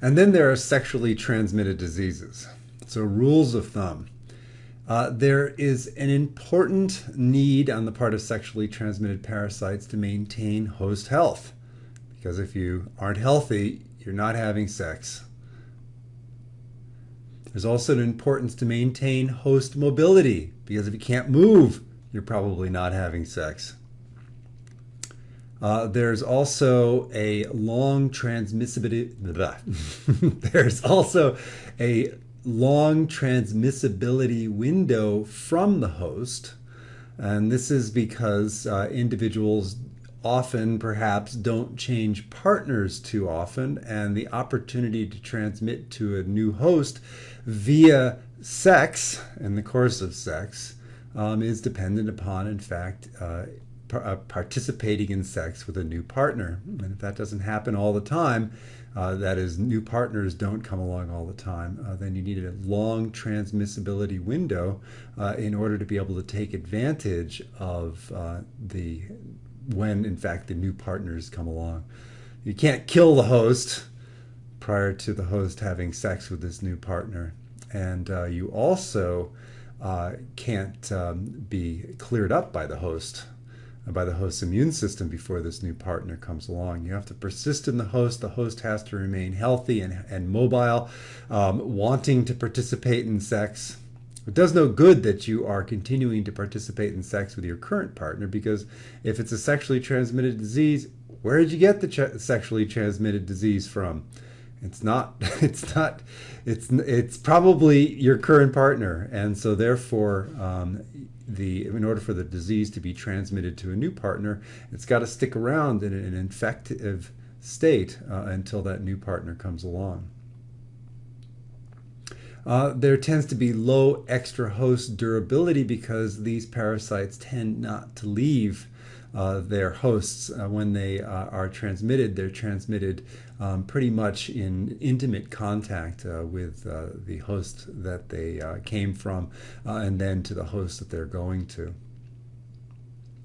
And then there are sexually transmitted diseases. So rules of thumb. There is an important need on the part of sexually transmitted parasites to maintain host health. Because if you aren't healthy, you're not having sex. There's also an importance to maintain host mobility, because if you can't move, you're probably not having sex. There's also a long transmissibility. There's also a long transmissibility window from the host, and this is because individuals often perhaps don't change partners too often, and the opportunity to transmit to a new host via sex in the course of sex is dependent upon, in fact, participating in sex with a new partner. And if that doesn't happen all the time, that is, new partners don't come along all the time, then you need a long transmissibility window in order to be able to take advantage of when, in fact, the new partners come along. You can't kill the host prior to the host having sex with this new partner. And you also can't be cleared up by the host's immune system before this new partner comes along. You have to persist in the host. The host has to remain healthy and mobile, wanting to participate in sex. It does no good that you are continuing to participate in sex with your current partner, because if it's a sexually transmitted disease, where did you get the sexually transmitted disease from? It's not. It's probably your current partner, and so therefore, in order for the disease to be transmitted to a new partner, it's got to stick around in an infective state until that new partner comes along. There tends to be low extra host durability because these parasites tend not to leave their hosts when they are transmitted. They're transmitted pretty much in intimate contact with the host that they came from, and then to the host that they're going to.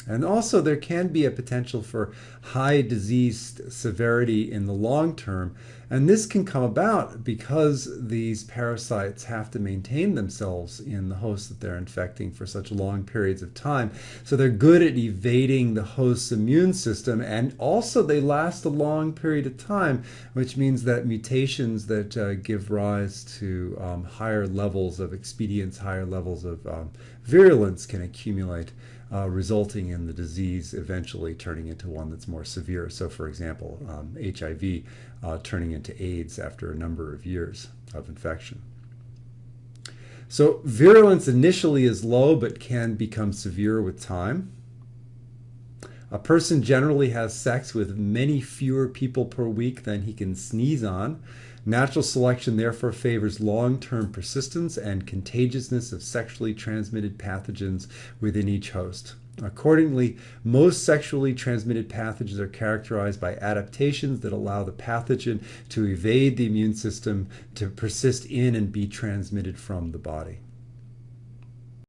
And also, there can be a potential for high disease severity in the long term. And this can come about because these parasites have to maintain themselves in the host that they're infecting for such long periods of time. So they're good at evading the host's immune system, and also they last a long period of time, which means that mutations that give rise to higher levels of expedience, higher levels of virulence can accumulate, resulting in the disease eventually turning into one that's more severe. So, for example, HIV turning into AIDS after a number of years of infection. So, virulence initially is low but can become severe with time. A person generally has sex with many fewer people per week than he can sneeze on. Natural selection therefore favors long-term persistence and contagiousness of sexually transmitted pathogens within each host. Accordingly, most sexually transmitted pathogens are characterized by adaptations that allow the pathogen to evade the immune system, to persist in and be transmitted from the body.